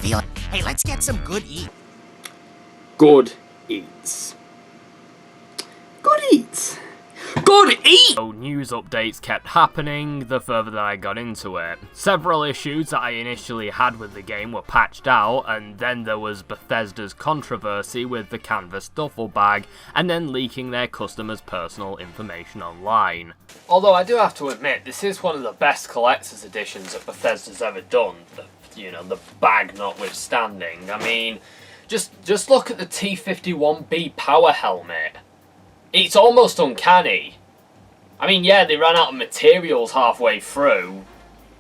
feeling. Hey, let's get some good eat. Good eats. Good eats. Good eat! So news updates kept happening the further that I got into it. Several issues that I initially had with the game were patched out, and then there was Bethesda's controversy with the Canvas duffel bag, and then leaking their customers' personal information online. Although I do have to admit, this is one of the best collector's editions that Bethesda's ever done, the bag notwithstanding. I mean, just look at the T-51B power helmet. It's almost uncanny. I mean, yeah, they ran out of materials halfway through,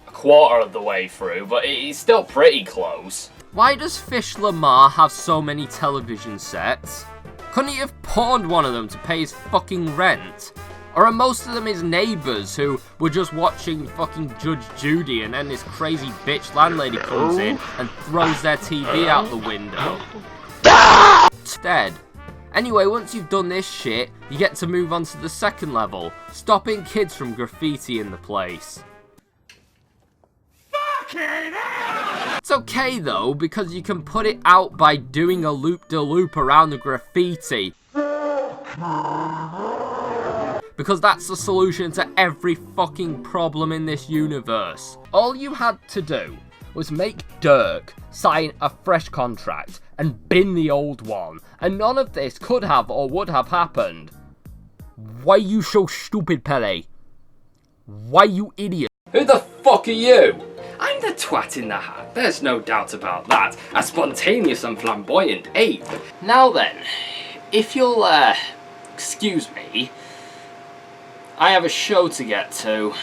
a quarter of the way through, but it's still pretty close. Why does Fish Lamar have so many television sets? Couldn't he have pawned one of them to pay his fucking rent? Or are most of them his neighbours who were just watching fucking Judge Judy, and then this crazy bitch landlady comes in and throws their TV out the window? Instead. Anyway, once you've done this shit, you get to move on to the second level, stopping kids from graffitiing the place. It's okay though, because you can put it out by doing a loop-de-loop around the graffiti. Because that's the solution to every fucking problem in this universe. All you had to do was make Dirk sign a fresh contract and bin the old one, and none of this could have or would have happened. Why you so stupid, Pele? Why you idiot? Who the fuck are you? I'm the twat in the hat, there's no doubt about that. A spontaneous and flamboyant ape. Now then, if you'll, excuse me, I have a show to get to.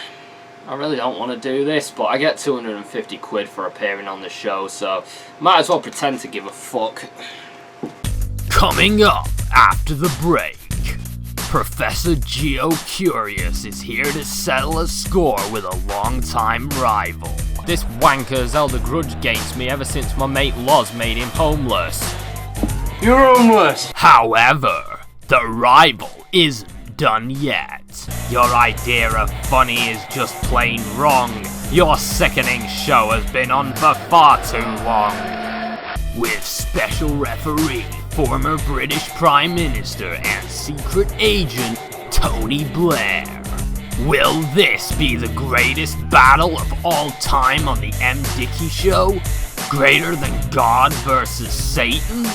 I really don't want to do this, but I get 250 quid for appearing on the show, so might as well pretend to give a fuck. Coming up after the break, Professor Geo Curious is here to settle a score with a long-time rival. This wanker's held a grudge against me ever since my mate Loz made him homeless. You're homeless! However, the rival isn't done yet. Your idea of funny is just plain wrong. Your sickening show has been on for far too long. With special referee, former British Prime Minister and secret agent Tony Blair. Will this be the greatest battle of all time on the M. Dickey Show? Greater than God versus Satan?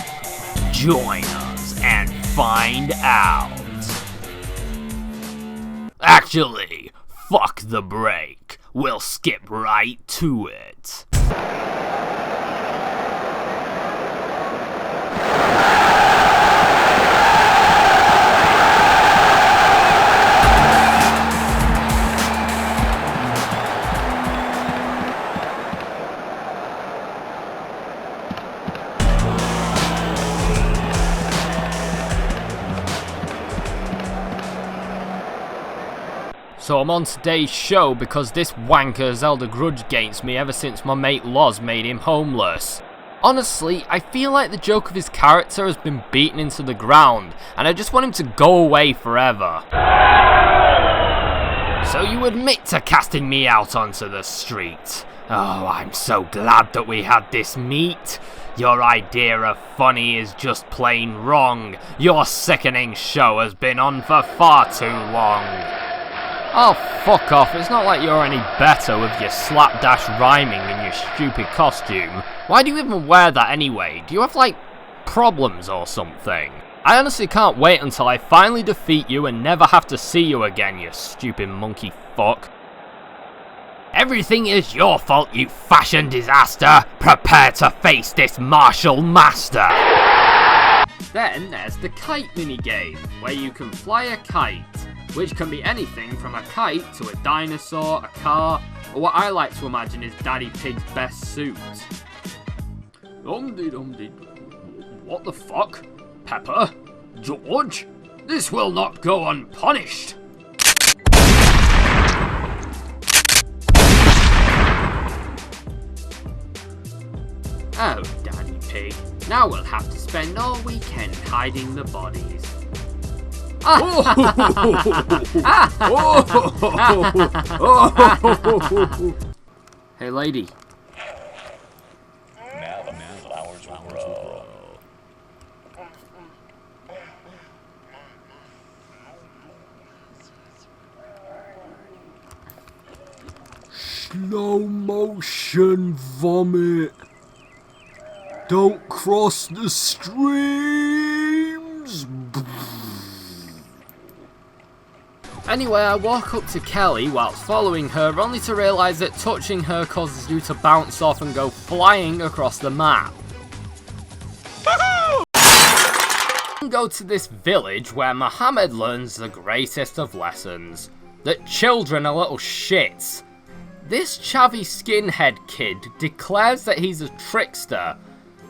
Join us and find out. Actually, fuck the break. We'll skip right to it. So I'm on today's show because this wanker's held a grudge against me ever since my mate Loz made him homeless. Honestly, I feel like the joke of his character has been beaten into the ground, and I just want him to go away forever. So you admit to casting me out onto the street? Oh, I'm so glad that we had this meet. Your idea of funny is just plain wrong. Your sickening show has been on for far too long. Oh, fuck off. It's not like you're any better with your slapdash rhyming and your stupid costume. Why do you even wear that anyway? Do you have, like, problems or something? I honestly can't wait until I finally defeat you and never have to see you again, you stupid monkey fuck. Everything is your fault, you fashion disaster. Prepare to face this martial master. Then there's the kite minigame, where you can fly a kite, which can be anything from a kite to a dinosaur, a car, or what I like to imagine is Daddy Pig's best suit. What the fuck? Pepper? George? This will not go unpunished! Oh, Daddy Pig, now we'll have to spend all weekend hiding the bodies. Hey lady. Slow motion vomit. Don't cross the streams. Anyway, I walk up to Kelly whilst following her, only to realise that touching her causes you to bounce off and go flying across the map. Go to this village where Mohammed learns the greatest of lessons. That children are little shits. This chavvy skinhead kid declares that he's a trickster.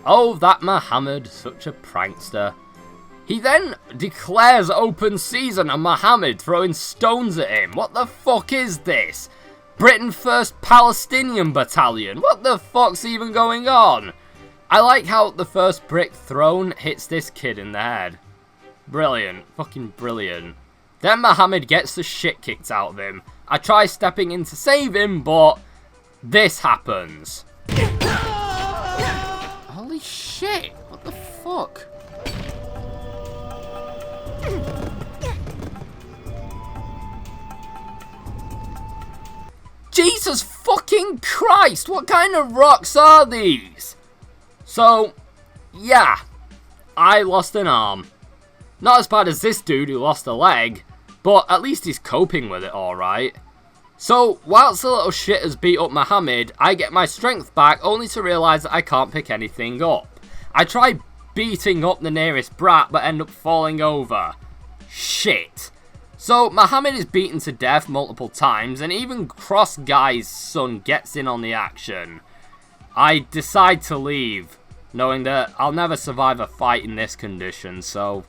Oh, that Mohammed, such a prankster. He then declares open season on Mohammed, throwing stones at him. What the fuck is this? Britain 1st Palestinian Battalion? What the fuck's even going on? I like how the first brick thrown hits this kid in the head. Brilliant. Fucking brilliant. Then Mohammed gets the shit kicked out of him. I try stepping in to save him, but this happens. Holy shit. What the fuck? Jesus fucking Christ, what kind of rocks are these? So, yeah, I lost an arm. Not as bad as this dude who lost a leg, but at least he's coping with it alright. So, whilst the little shit has beat up Mohammed, I get my strength back only to realise that I can't pick anything up. I try beating up the nearest brat but end up falling over. Shit. So, Mohammed is beaten to death multiple times, and even Cross Guy's son gets in on the action. I decide to leave, knowing that I'll never survive a fight in this condition, so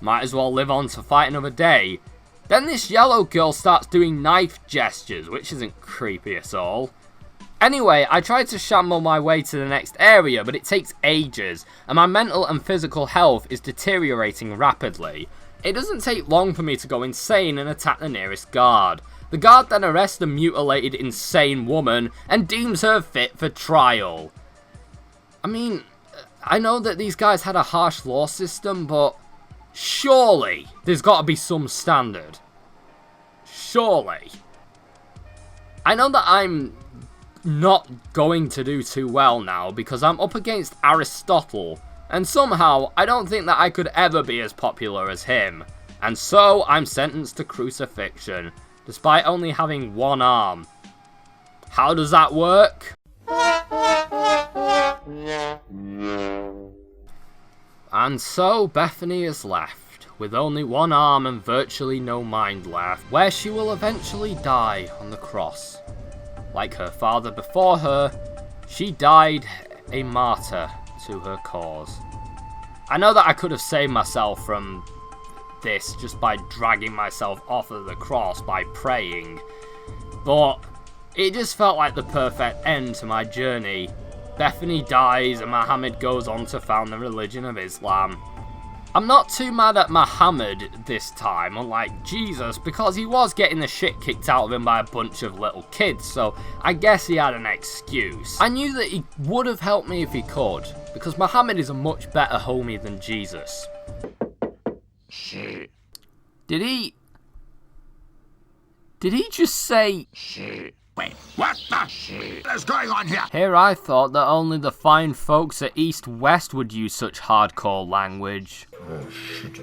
might as well live on to fight another day. Then this yellow girl starts doing knife gestures, which isn't creepy at all. Anyway, I try to shamble my way to the next area, but it takes ages, and my mental and physical health is deteriorating rapidly. It doesn't take long for me to go insane and attack the nearest guard. The guard then arrests the mutilated insane woman and deems her fit for trial. I mean, I know that these guys had a harsh law system, but surely there's got to be some standard. Surely. I know that I'm not going to do too well now because I'm up against Aristotle, and somehow I don't think that I could ever be as popular as him. And so I'm sentenced to crucifixion, despite only having one arm. How does that work? And so Bethany is left, with only one arm and virtually no mind left, where she will eventually die on the cross. Like her father before her, she died a martyr to her cause. I know that I could have saved myself from this just by dragging myself off of the cross by praying, but it just felt like the perfect end to my journey. Bethany dies and Muhammad goes on to found the religion of Islam. I'm not too mad at Muhammad this time, unlike Jesus, because he was getting the shit kicked out of him by a bunch of little kids, so I guess he had an excuse. I knew that he would have helped me if he could, because Muhammad is a much better homie than Jesus. Shit. Did he just say Shit. Wait, what the shit is going on here? Here I thought that only the fine folks at East West would use such hardcore language. Oh, shit.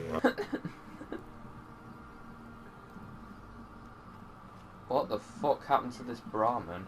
What the fuck happened to this Brahmin?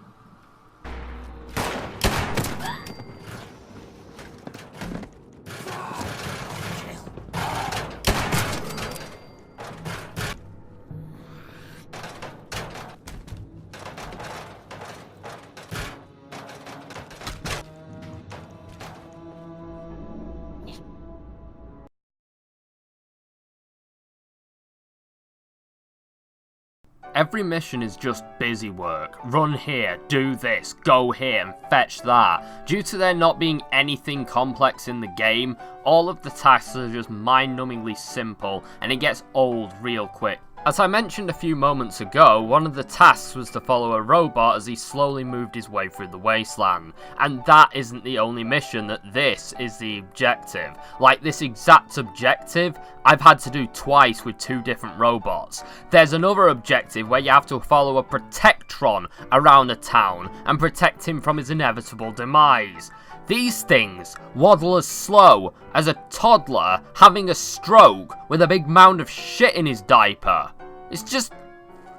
Every mission is just busy work. Run here, do this, go here, and fetch that. Due to there not being anything complex in the game, all of the tasks are just mind-numbingly simple, and it gets old real quick. As I mentioned a few moments ago, one of the tasks was to follow a robot as he slowly moved his way through the wasteland, and that isn't the only mission, that this is the objective. Like, this exact objective, I've had to do twice with 2 different robots. There's another objective where you have to follow a Protectron around a town and protect him from his inevitable demise. These things waddle as slow as a toddler having a stroke with a big mound of shit in his diaper. It's just,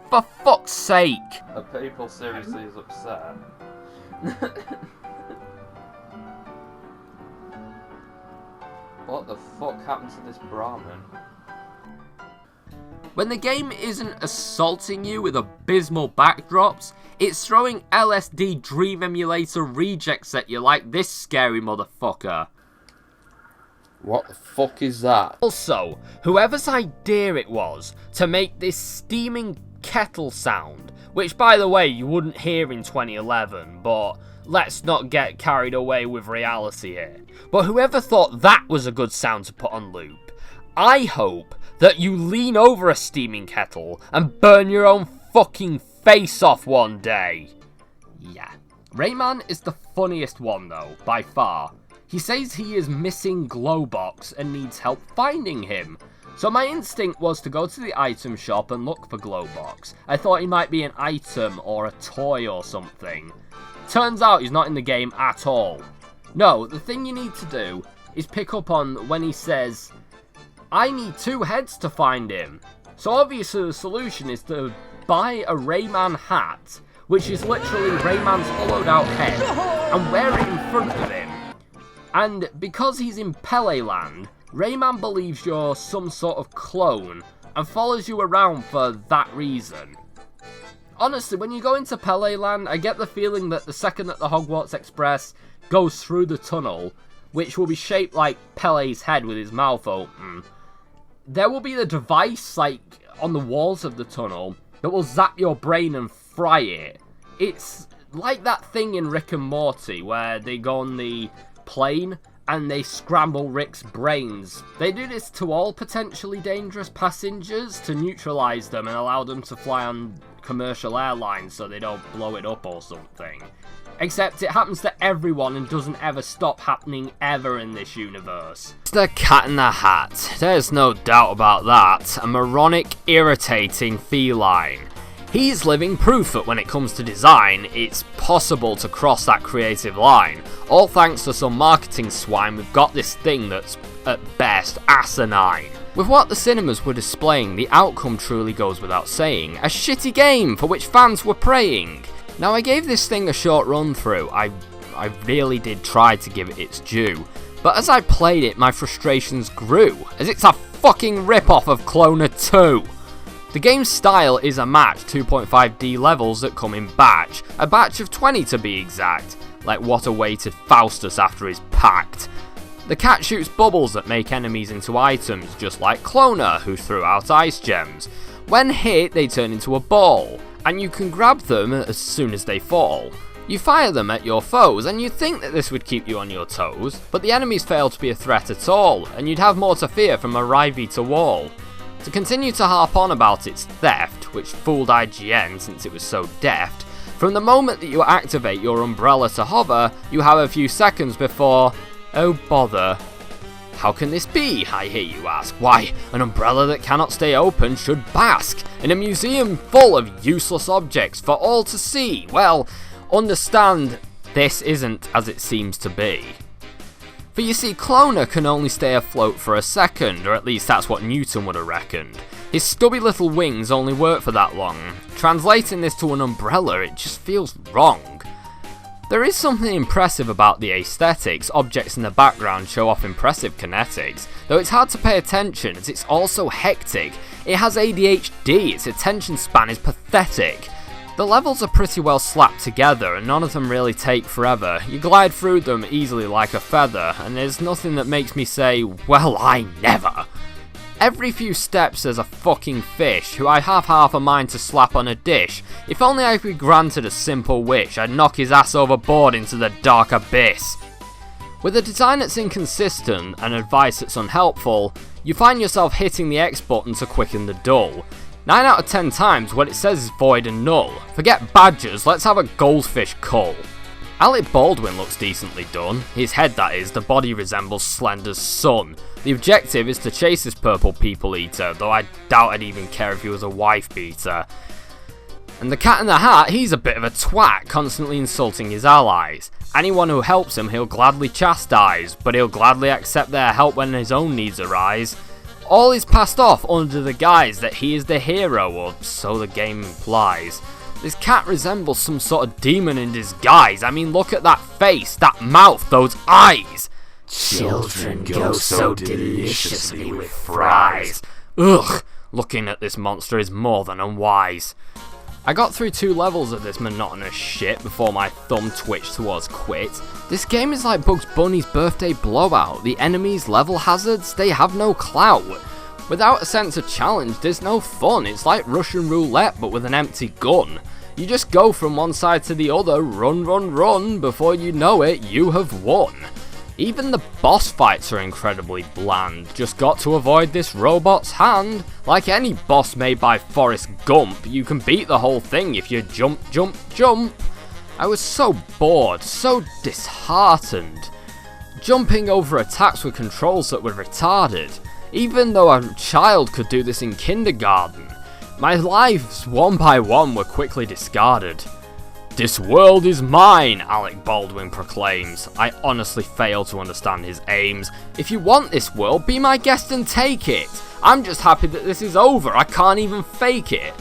for fuck's sake. Are people seriously as upset? What the fuck happened to this Brahmin? When the game isn't assaulting you with abysmal backdrops, it's throwing LSD Dream Emulator rejects at you like this scary motherfucker. What the fuck is that? Also, whoever's idea it was to make this steaming kettle sound, which by the way you wouldn't hear in 2011, but let's not get carried away with reality here. But whoever thought that was a good sound to put on loop, I hope that you lean over a steaming kettle and burn your own fucking face off one day. Yeah. Rayman is the funniest one though, by far. He says he is missing Glowbox and needs help finding him. So my instinct was to go to the item shop and look for Glowbox. I thought he might be an item or a toy or something. Turns out he's not in the game at all. No, the thing you need to do is pick up on when he says, I need 2 heads to find him. So obviously the solution is to buy a Rayman hat, which is literally Rayman's hollowed out head, and wear it in front of him. And because he's in Pele Land, Rayman believes you're some sort of clone, and follows you around for that reason. Honestly, when you go into Pele Land, I get the feeling that the second that the Hogwarts Express goes through the tunnel, which will be shaped like Pele's head with his mouth open, there will be the device, like, on the walls of the tunnel that will zap your brain and fry it. It's like that thing in Rick and Morty where they go on the plane and they scramble Rick's brains. They do this to all potentially dangerous passengers to neutralize them and allow them to fly on commercial airlines so they don't blow it up or something. Except it happens to everyone and doesn't ever stop happening ever in this universe. It's the Cat in the Hat. There's no doubt about that. A moronic, irritating feline. He's living proof that when it comes to design, it's possible to cross that creative line. All thanks to some marketing swine, we've got this thing that's, at best, asinine. With what the cinemas were displaying, the outcome truly goes without saying. A shitty game for which fans were praying. Now, I gave this thing a short run through. I really did try to give it its due. But as I played it, my frustrations grew, as it's a fucking rip-off of Cloner 2. The game's style is a match 2.5D levels that come in batch, a batch of 20 to be exact, like what awaited Faustus after his pact. The cat shoots bubbles that make enemies into items, just like Cloner, who threw out ice gems. When hit, they turn into a ball, and you can grab them as soon as they fall. You fire them at your foes, and you'd think that this would keep you on your toes, but the enemies fail to be a threat at all, and you'd have more to fear from a Ryvita wall. To continue to harp on about its theft, which fooled IGN since it was so deft, from the moment that you activate your umbrella to hover, you have a few seconds before, oh bother. How can this be, I hear you ask? Why, an umbrella that cannot stay open should bask in a museum full of useless objects for all to see. Well, understand, this isn't as it seems to be. For you see, Cloner can only stay afloat for a second, or at least that's what Newton would have reckoned. His stubby little wings only work for that long. Translating this to an umbrella, it just feels wrong. There is something impressive about the aesthetics. Objects in the background show off impressive kinetics, though it's hard to pay attention as it's also hectic. It has ADHD, its attention span is pathetic. The levels are pretty well slapped together and none of them really take forever. You glide through them easily like a feather, and there's nothing that makes me say, well, I never. Every few steps there's a fucking fish, who I have half a mind to slap on a dish. If only I could be granted a simple wish, I'd knock his ass overboard into the dark abyss. With a design that's inconsistent and advice that's unhelpful, you find yourself hitting the X button to quicken the dull. 9 out of 10 times what it says is void and null. Forget badgers, let's have a goldfish cull. Alec Baldwin looks decently done. His head, that is, the body resembles Slender's son. The objective is to chase this purple people eater, though I doubt I'd even care if he was a wife beater. And the Cat in the Hat, he's a bit of a twat, constantly insulting his allies. Anyone who helps him he'll gladly chastise, but he'll gladly accept their help when his own needs arise. All is passed off under the guise that he is the hero, or so the game implies. This cat resembles some sort of demon in disguise. I mean, look at that face, that mouth, those eyes. Children go so deliciously with fries. Ugh, looking at this monster is more than unwise. I got through 2 levels of this monotonous shit before my thumb twitched towards quit. This game is like Bugs Bunny's birthday blowout. The enemies, level hazards, they have no clout. Without a sense of challenge, there's no fun. It's like Russian roulette but with an empty gun. You just go from one side to the other, run, run, run, before you know it, you have won. Even the boss fights are incredibly bland, just got to avoid this robot's hand. Like any boss made by Forrest Gump, you can beat the whole thing if you jump, jump, jump. I was so bored, so disheartened. Jumping over attacks with controls that were retarded. Even though a child could do this in kindergarten. My lives, one by one, were quickly discarded. "This world is mine," Alec Baldwin proclaims. I honestly fail to understand his aims. If you want this world, be my guest and take it. I'm just happy that this is over, I can't even fake it.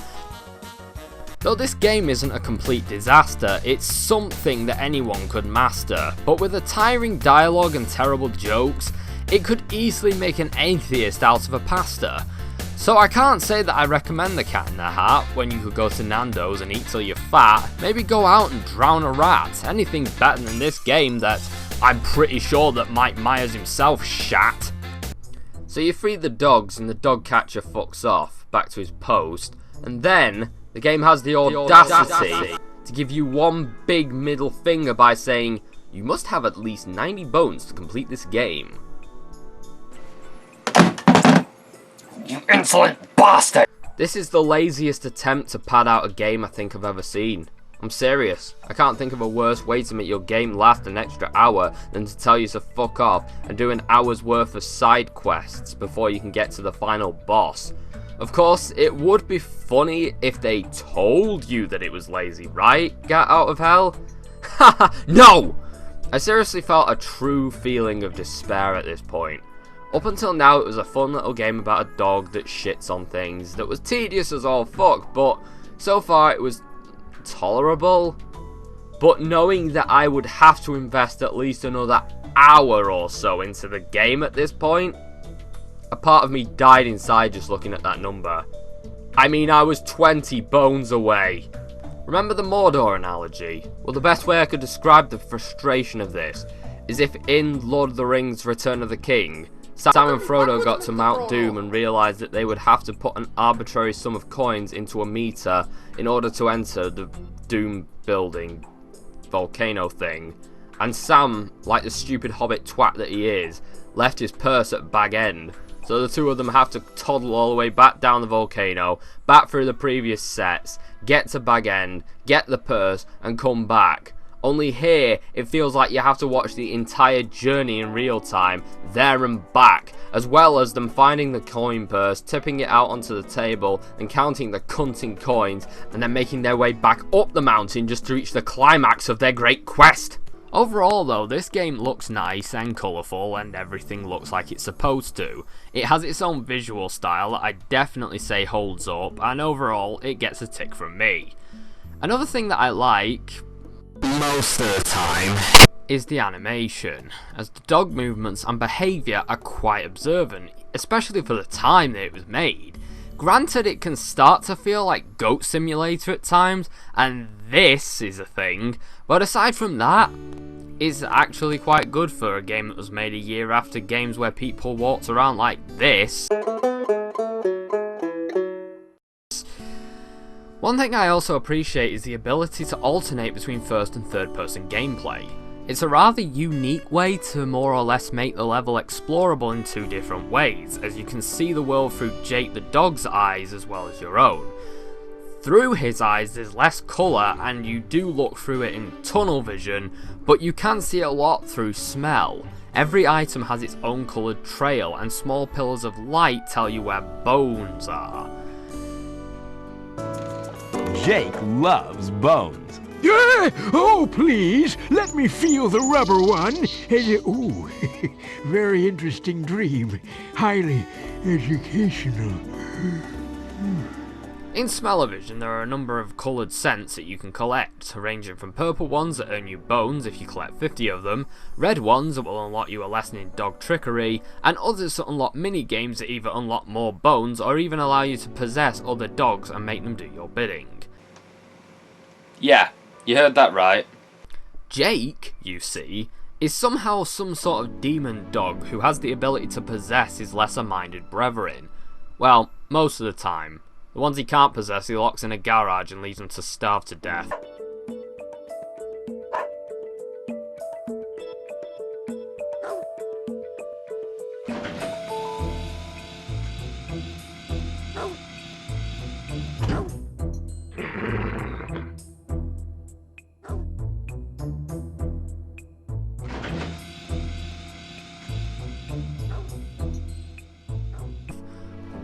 Though this game isn't a complete disaster, it's something that anyone could master. But with a tiring dialogue and terrible jokes, it could easily make an atheist out of a pastor. So I can't say that I recommend the Cat in the Hat when you could go to Nando's and eat till you're fat. Maybe go out and drown a rat. Anything's better than this game that I'm pretty sure that Mike Myers himself shat. So you free the dogs and the dog catcher fucks off, back to his post, and then the game has the audacity to give you one big middle finger by saying, you must have at least 90 bones to complete this game. You insolent bastard! This is the laziest attempt to pad out a game I think I've ever seen. I'm serious. I can't think of a worse way to make your game last an extra hour than to tell you to fuck off and do an hour's worth of side quests before you can get to the final boss. Of course, it would be funny if they told you that it was lazy, right? Get out of hell? Haha, no! I seriously felt a true feeling of despair at this point. Up until now, it was a fun little game about a dog that shits on things that was tedious as all fuck, but so far it was tolerable. But knowing that I would have to invest at least another hour or so into the game at this point, a part of me died inside just looking at that number. I mean, I was 20 bones away. Remember the Mordor analogy? Well, the best way I could describe the frustration of this is if in Lord of the Rings Return of the King, Sam and Frodo got to Mount Doom and realised that they would have to put an arbitrary sum of coins into a meter in order to enter the Doom building volcano thing. And Sam, like the stupid hobbit twat that he is, left his purse at Bag End. So the two of them have to toddle all the way back down the volcano, back through the previous sets, get to Bag End, get the purse, and come back. Only here, it feels like you have to watch the entire journey in real time, there and back, as well as them finding the coin purse, tipping it out onto the table, and counting the cunting coins, and then making their way back up the mountain just to reach the climax of their great quest. Overall though, this game looks nice and colourful and everything looks like it's supposed to. It has its own visual style that I definitely say holds up, and overall it gets a tick from me. Another thing that I like, most of the time, is the animation, as the dog movements and behaviour are quite observant, especially for the time that it was made. Granted, it can start to feel like Goat Simulator at times, and this is a thing, but aside from that, it's actually quite good for a game that was made a year after games where people walked around like this. One thing I also appreciate is the ability to alternate between first and third person gameplay. It's a rather unique way to more or less make the level explorable in two different ways, as you can see the world through Jake the dog's eyes as well as your own. Through his eyes there's less colour and you do look through it in tunnel vision, but you can see a lot through smell. Every item has its own coloured trail and small pillars of light tell you where bones are. Jake loves bones. Oh, please, let me feel the rubber one. Ooh, very interesting dream. Highly educational. In Smell-O-Vision there are a number of coloured scents that you can collect, ranging from purple ones that earn you bones if you collect 50 of them, red ones that will unlock you a lesson in dog trickery, and others that unlock mini-games that either unlock more bones or even allow you to possess other dogs and make them do your bidding. Yeah, you heard that right. Jake, you see, is somehow some sort of demon dog who has the ability to possess his lesser-minded brethren. Well, most of the time. The ones he can't possess he locks in a garage and leaves them to starve to death.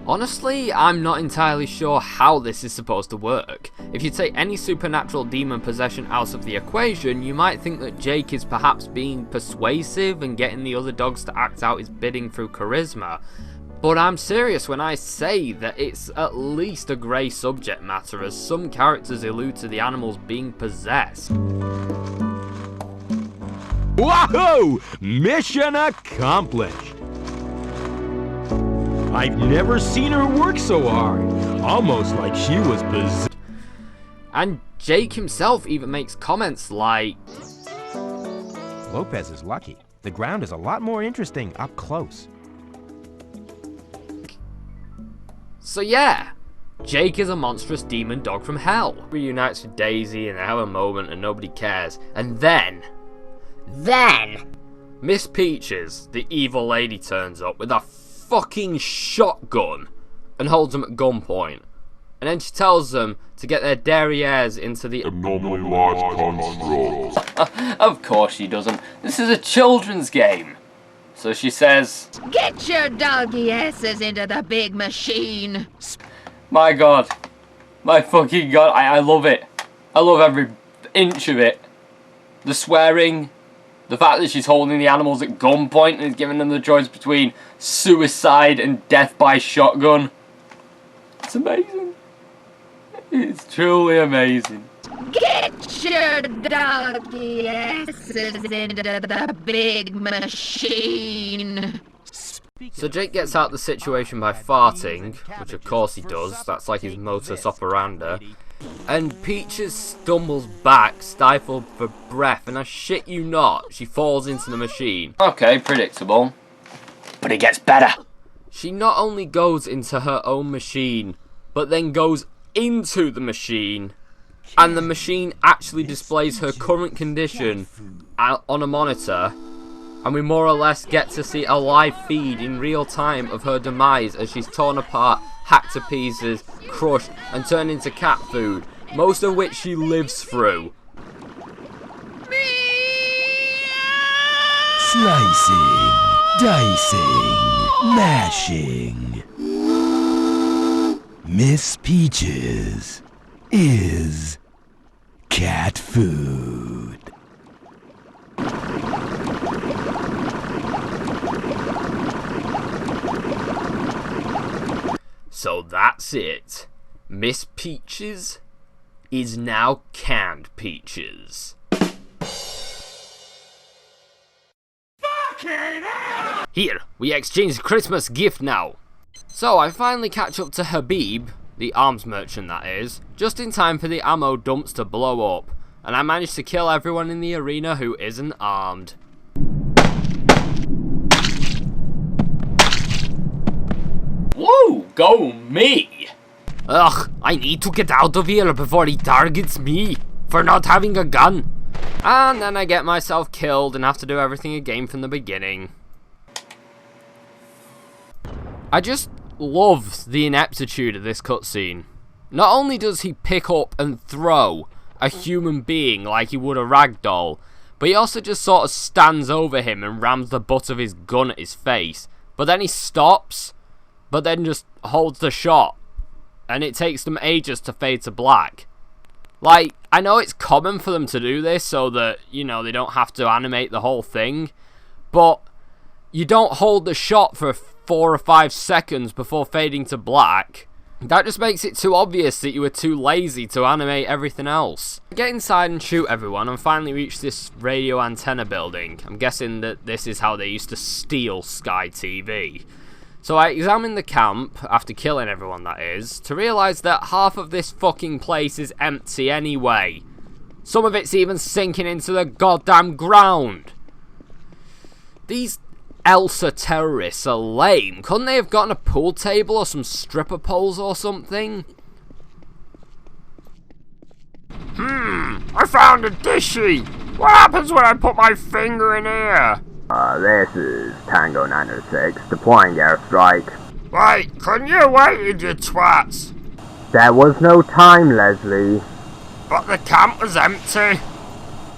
Honestly, I'm not entirely sure how this is supposed to work. If you take any supernatural demon possession out of the equation, you might think that Jake is perhaps being persuasive and getting the other dogs to act out his bidding through charisma. But I'm serious when I say that it's at least a grey subject matter, as some characters allude to the animals being possessed. Wahoo! Mission accomplished! I've never seen her work so hard. Almost like she was possessed. And Jake himself even makes comments like, Lopez is lucky. The ground is a lot more interesting up close. so yeah, Jake is a monstrous demon dog from hell. Reunites with Daisy and they have a moment and nobody cares. And then Miss Peaches, the evil lady, turns up with a fucking shotgun and holds them at gunpoint. And then she tells them to get their derrieres into the Abnormally large constructs. Of course she doesn't. This is a children's game. So she says, Get your doggy asses into the big machine. my god. My fucking god. I love it. I love every inch of it. The swearing. The fact that she's holding the animals at gunpoint and is giving them the choice between suicide and death by shotgun. It's amazing. It's truly amazing. Get your doggy asses into the big machine. So Jake gets out the situation by farting, which of course he does, that's like his modus operandi. And Peaches stumbles back, stifled for breath, and I shit you not, she falls into the machine. Okay, predictable. But it gets better. She not only goes into her own machine, but then goes into the machine, and the machine actually displays her current condition on a monitor, and we more or less get to see a live feed in real time of her demise as she's torn apart, hacked to pieces, crushed, and turned into cat food, most of which she lives through. Slicing, dicing, mashing. Miss Peaches is cat food. So that's it. Miss Peaches is now canned peaches. Here, we exchange Christmas gift now. So I finally catch up to Habib, the arms merchant that is, just in time for the ammo dumps to blow up, and I manage to kill everyone in the arena who isn't armed. Whoa, go me! Ugh, I need to get out of here before he targets me for not having a gun. And then I get myself killed and have to do everything again from the beginning. I just love the ineptitude of this cutscene. Not only does he pick up and throw a human being like he would a ragdoll, but he also just sort of stands over him and rams the butt of his gun at his face. But then he stops, but then just holds the shot. And it takes them ages to fade to black. Like, I know it's common for them to do this so that, you know, they don't have to animate the whole thing. But you don't hold the shot for 4 or 5 seconds before fading to black. That just makes it too obvious that you were too lazy to animate everything else. Get inside and shoot everyone and finally reach this radio antenna building. I'm guessing that this is how they used to steal Sky TV. So I examine the camp, after killing everyone that is, to realise that half of this fucking place is empty anyway. Some of it's even sinking into the goddamn ground. These Elsa terrorists are lame. Couldn't they have gotten a pool table or some stripper poles or something? I found a dishy. What happens when I put my finger in here? This is Tango 906, deploying airstrike. Wait, couldn't you wait, you twats? There was no time, Leslie. But the camp was empty.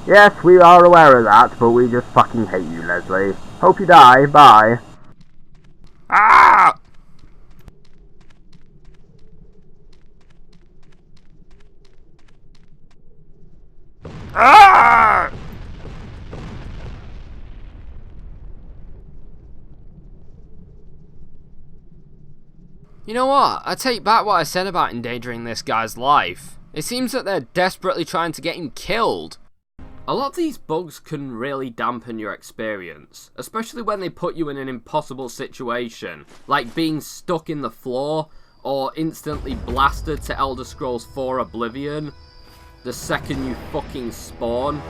Yes, we are aware of that, but we just fucking hate you, Leslie. Hope you die, bye. Ah! Ah! You know what? I take back what I said about endangering this guy's life. It seems that they're desperately trying to get him killed. A lot of these bugs can really dampen your experience, especially when they put you in an impossible situation, like being stuck in the floor, or instantly blasted to Elder Scrolls 4 Oblivion, the second you fucking spawn.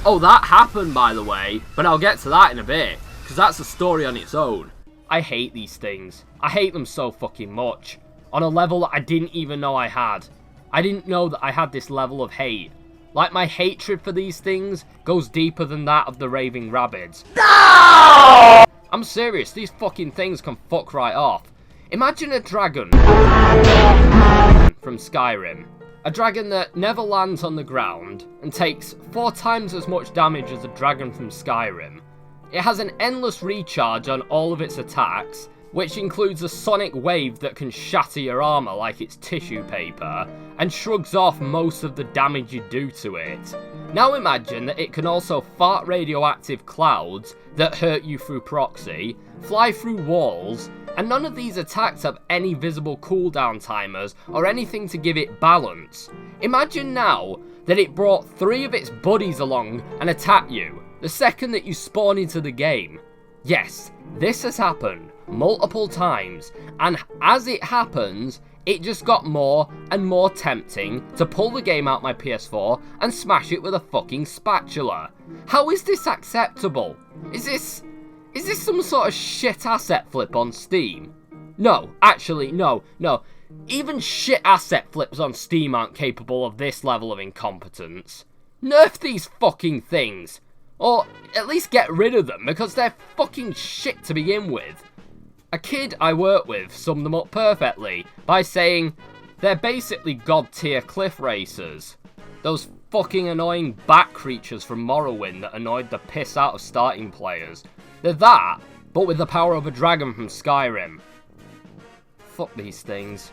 Oh, that happened, by the way, but I'll get to that in a bit, because that's a story on its own. I hate these things. I hate them so fucking much. On a level that I didn't even know I had. I didn't know that I had this level of hate. Like, my hatred for these things goes deeper than that of the Raving Rabbids. No! I'm serious, these fucking things can fuck right off. Imagine a dragon from Skyrim. A dragon that never lands on the ground and takes 4 times as much damage as a dragon from Skyrim. It has an endless recharge on all of its attacks, which includes a sonic wave that can shatter your armor like it's tissue paper, and shrugs off most of the damage you do to it. Now imagine that it can also fart radioactive clouds that hurt you through proxy, fly through walls, and none of these attacks have any visible cooldown timers or anything to give it balance. Imagine now that it brought 3 of its buddies along and attacked you the second that you spawn into the game. Yes, this has happened multiple times, and as it happens, it just got more and more tempting to pull the game out my PS4 and smash it with a fucking spatula. How is this acceptable? Is this some sort of shit asset flip on Steam? No, actually, no. Even shit asset flips on Steam aren't capable of this level of incompetence. Nerf these fucking things. Or at least get rid of them, because they're fucking shit to begin with. A kid I work with summed them up perfectly by saying they're basically god tier cliff racers. Those fucking annoying bat creatures from Morrowind that annoyed the piss out of starting players. They're that, but with the power of a dragon from Skyrim. Fuck these things.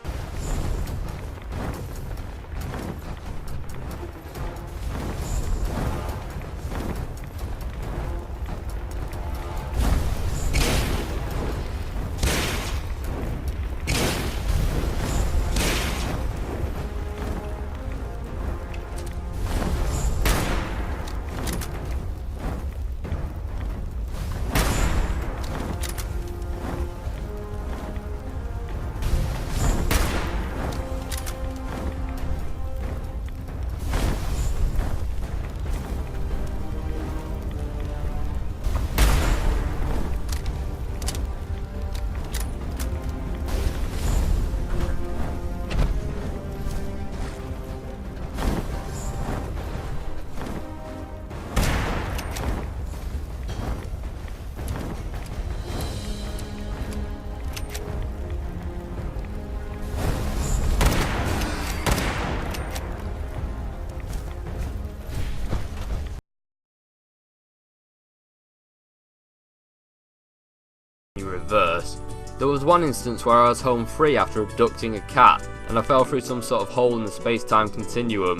There was one instance where I was home free after abducting a cat, and I fell through some sort of hole in the space-time continuum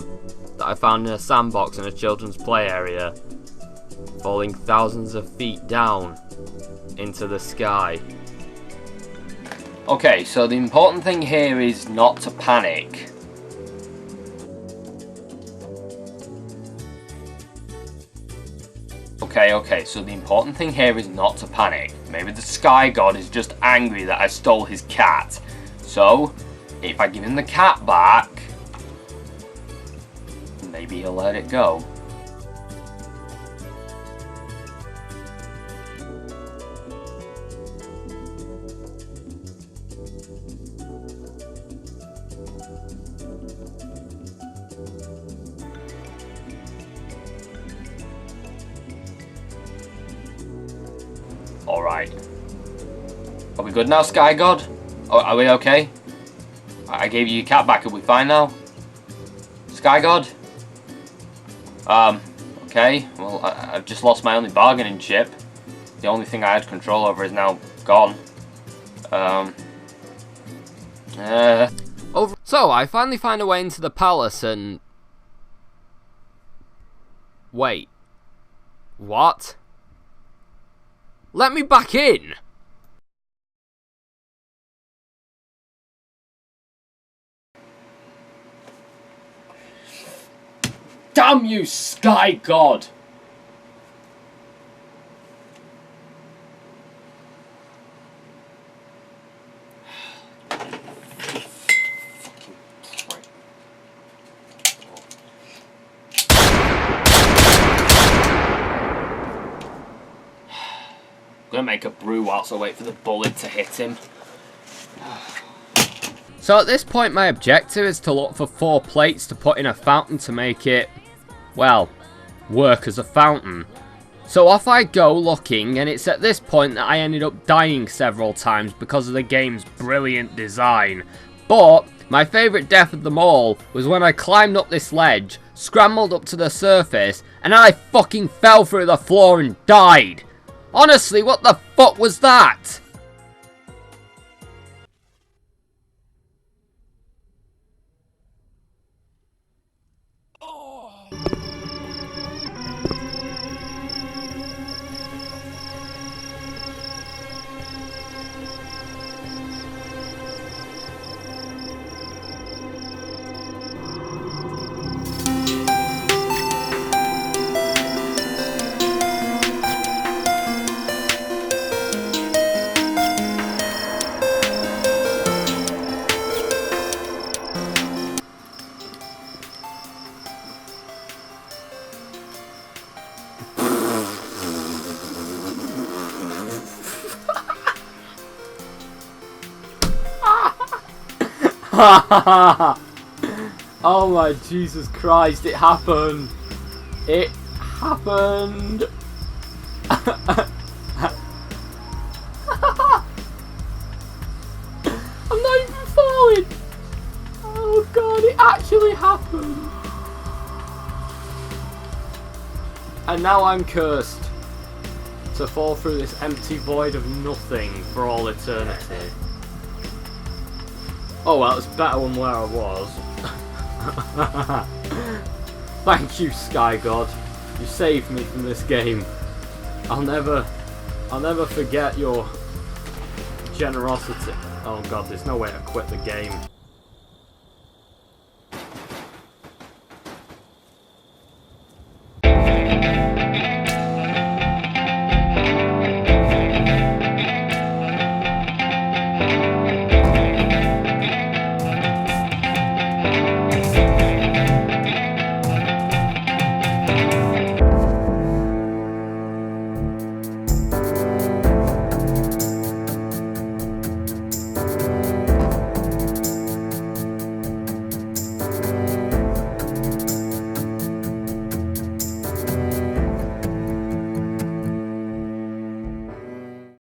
that I found in a sandbox in a children's play area, falling thousands of feet down into the sky. Okay, so the important thing here is not to panic. Okay, so the important thing here is not to panic. Maybe the Sky God is just angry that I stole his cat. So, if I give him the cat back, maybe he'll let it go. Alright. Are we good now, Sky God? Oh, are we okay? I gave you your cat back. Are we fine now? Sky God? Okay. Well, I've just lost my only bargaining chip. The only thing I had control over is now gone. So, I finally find a way into the palace and... Wait. What? Let me back in! Damn you, Sky God! I'm gonna make a brew whilst I wait for the bullet to hit him. So at this point my objective is to look for 4 plates to put in a fountain to make it, well, work as a fountain. So off I go looking, and it's at this point that I ended up dying several times because of the game's brilliant design. But my favourite death of them all was when I climbed up this ledge, scrambled up to the surface, and I fucking fell through the floor and died. Honestly, what the fuck was that? Oh my Jesus Christ, it happened! It happened! I'm not even falling! Oh god, it actually happened! And now I'm cursed to fall through this empty void of nothing for all eternity. Oh well, it's better than where I was. Thank you, Sky God. You saved me from this game. I'll never forget your generosity. Oh god, there's no way to quit the game.